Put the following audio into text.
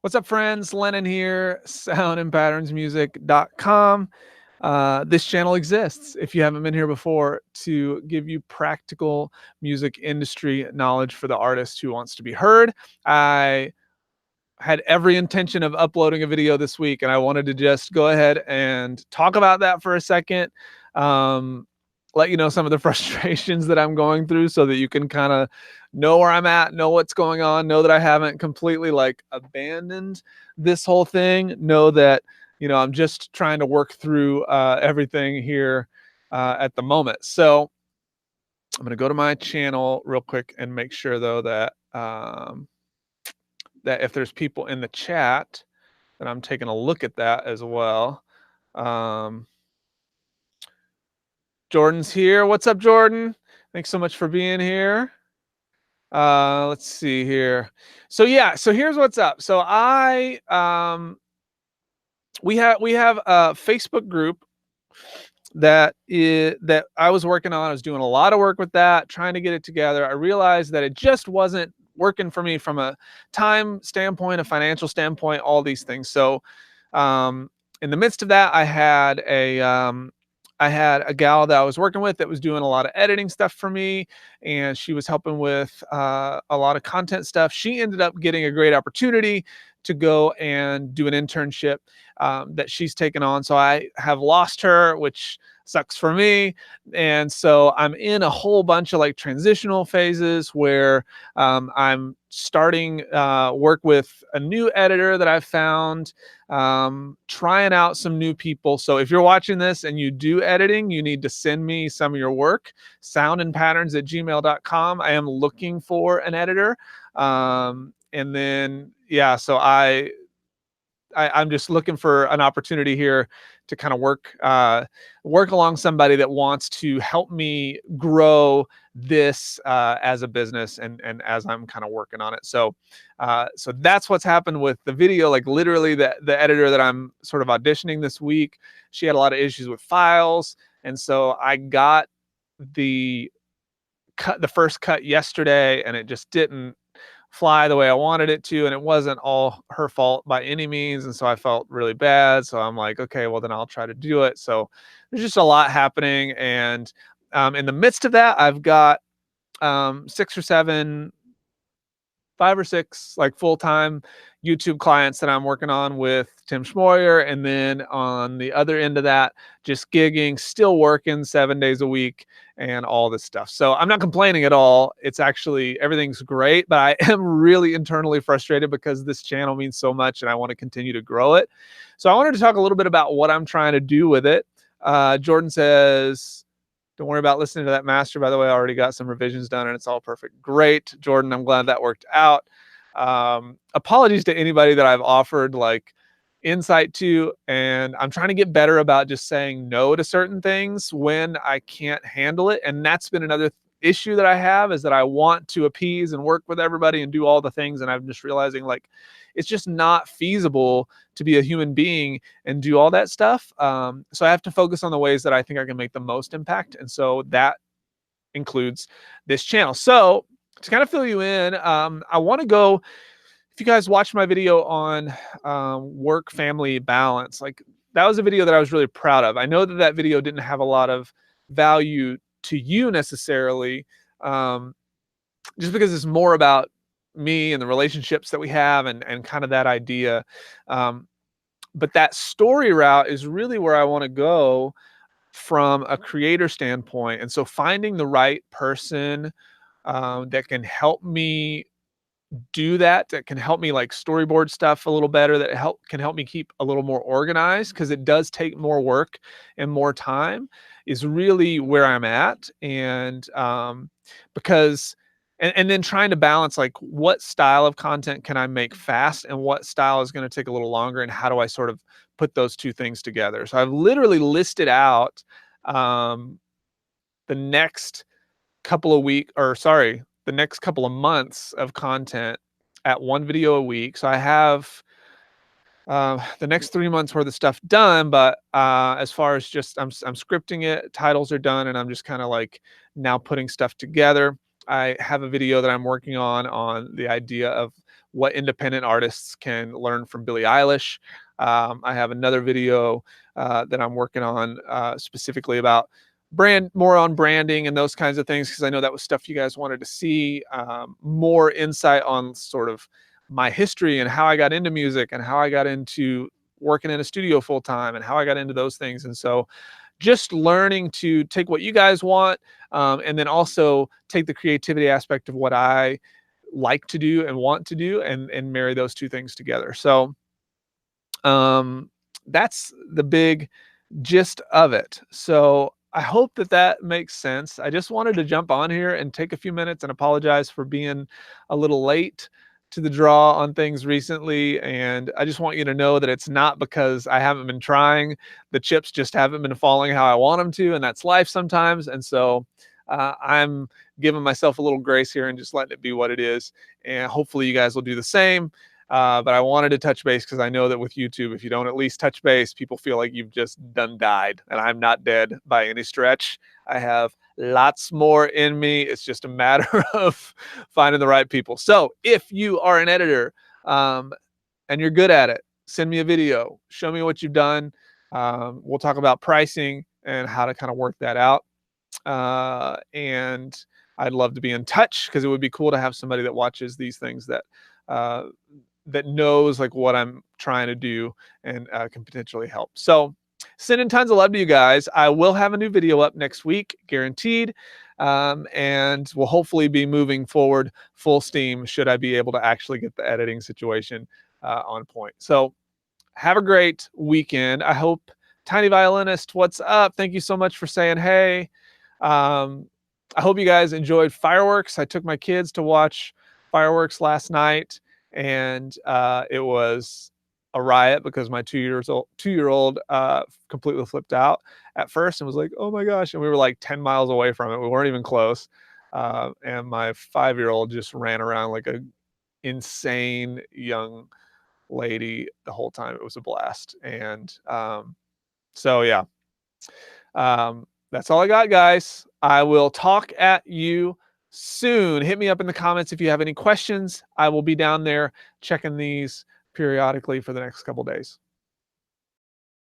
What's up, friends? Lennon here, soundandpatternsmusic.com. This channel exists, if you haven't been here before, to give you practical music industry knowledge for the artist who wants to be heard. I had every intention of uploading a video this week, and I wanted to just go ahead and talk about that for a second. Um, let you know some of the frustrations that I'm going through so that you can kind of know where I'm at, know what's going on, know that I haven't completely like abandoned this whole thing, know that, I'm just trying to work through everything here at the moment. So I'm going to go to my channel real quick and make sure though that if there's people in the chat, then I'm taking a look at that as well. Um, Jordan's here. What's up, Jordan? Thanks so much for being here. Let's see here. So here's what's up. So we have a Facebook group that I was working on. I was doing a lot of work with that, trying to get it together. I realized that it just wasn't working for me from a time standpoint, a financial standpoint, all these things. So in the midst of that, I had a gal that I was working with that was doing a lot of editing stuff for me, and she was helping with a lot of content stuff. She ended up getting a great opportunity to go and do an internship that she's taken on. So I have lost her, which sucks for me. And so I'm in a whole bunch of like transitional phases where I'm starting work with a new editor that I've found, trying out some new people. So if you're watching this and you do editing, you need to send me some of your work, soundandpatterns@gmail.com. I am looking for an editor. And then, so I'm just looking for an opportunity here to kind of work along somebody that wants to help me grow this as a business, and as I'm kind of working on it. So that's what's happened with the video. Like literally, the editor that I'm sort of auditioning this week, she had a lot of issues with files, and so I got the first cut yesterday, and it just didn't fly the way I wanted it to, and it wasn't all her fault by any means, and so I felt really bad. So I'm like, okay, well then I'll try to do it. So there's just a lot happening, and in the midst of that, I've got six or seven, 5 or 6 like full-time YouTube clients that I'm working on with Tim Schmoyer. And then on the other end of that, just gigging, still working 7 days a week and all this stuff. So I'm not complaining at all. It's actually, everything's great, but I am really internally frustrated because this channel means so much and I want to continue to grow it. So I wanted to talk a little bit about what I'm trying to do with it. Jordan says, don't worry about listening to that master. By the way, I already got some revisions done and it's all perfect. Great, Jordan. I'm glad that worked out. Apologies to anybody that I've offered like insight to, and I'm trying to get better about just saying no to certain things when I can't handle it. And that's been another issue that I have, is that I want to appease and work with everybody and do all the things. And I'm just realizing like it's just not feasible to be a human being and do all that stuff. So I have to focus on the ways that I think I can make the most impact. And so that includes this channel. So to kind of fill you in, I want to go, if you guys watched my video on work family balance, like that was a video that I was really proud of. I know that that video didn't have a lot of value to you necessarily, just because it's more about me and the relationships that we have, and kind of that idea. But that story route is really where I want to go from a creator standpoint. And so finding the right person that can help me do that, that can help me like storyboard stuff a little better, that can help me keep a little more organized, because it does take more work and more time, is really where I'm at. And because and then trying to balance like what style of content can I make fast and what style is going to take a little longer, and how do I sort of put those two things together. So I've literally listed out um, the next the next couple of months of content at one video a week. So I have the next 3 months worth of stuff done, but as far as just I'm scripting it, titles are done, and I'm just kind of like now putting stuff together. I have a video that I'm working on the idea of what independent artists can learn from Billie Eilish. I have another video that I'm working on specifically about more on branding and those kinds of things, because I know that was stuff you guys wanted to see, more insight on sort of my history and how I got into music and how I got into working in a studio full time and how I got into those things. And so just learning to take what you guys want, and then also take the creativity aspect of what I like to do and want to do, and marry those two things together. So um, that's the big gist of it. So I hope that that makes sense. I just wanted to jump on here and take a few minutes and apologize for being a little late to the draw on things recently. And I just want you to know that it's not because I haven't been trying. The chips just haven't been falling how I want them to, and that's life sometimes. And so I'm giving myself a little grace here and just letting it be what it is. And hopefully you guys will do the same. But I wanted to touch base because I know that with YouTube, if you don't at least touch base, people feel like you've just done died. And I'm not dead by any stretch. I have lots more in me. It's just a matter of finding the right people. So if you are an editor, and you're good at it, send me a video. Show me what you've done. We'll talk about pricing and how to kind of work that out. And I'd love to be in touch because it would be cool to have somebody that watches these things uh, that knows like what I'm trying to do and can potentially help. So sending tons of love to you guys. I will have a new video up next week, guaranteed. And we'll hopefully be moving forward full steam should I be able to actually get the editing situation on point. So have a great weekend. I hope Tiny Violinist, what's up? Thank you so much for saying hey. I hope you guys enjoyed fireworks. I took my kids to watch fireworks last night, and it was a riot because my 2-year-old completely flipped out at first and was like, "Oh my gosh!" And we were like 10 miles away from it. We weren't even close. And my 5-year-old just ran around like a insane young lady the whole time. It was a blast. And so yeah, that's all I got, guys. I will talk at you soon. Hit me up in the comments if you have any questions. I will be down there checking these periodically for the next couple days.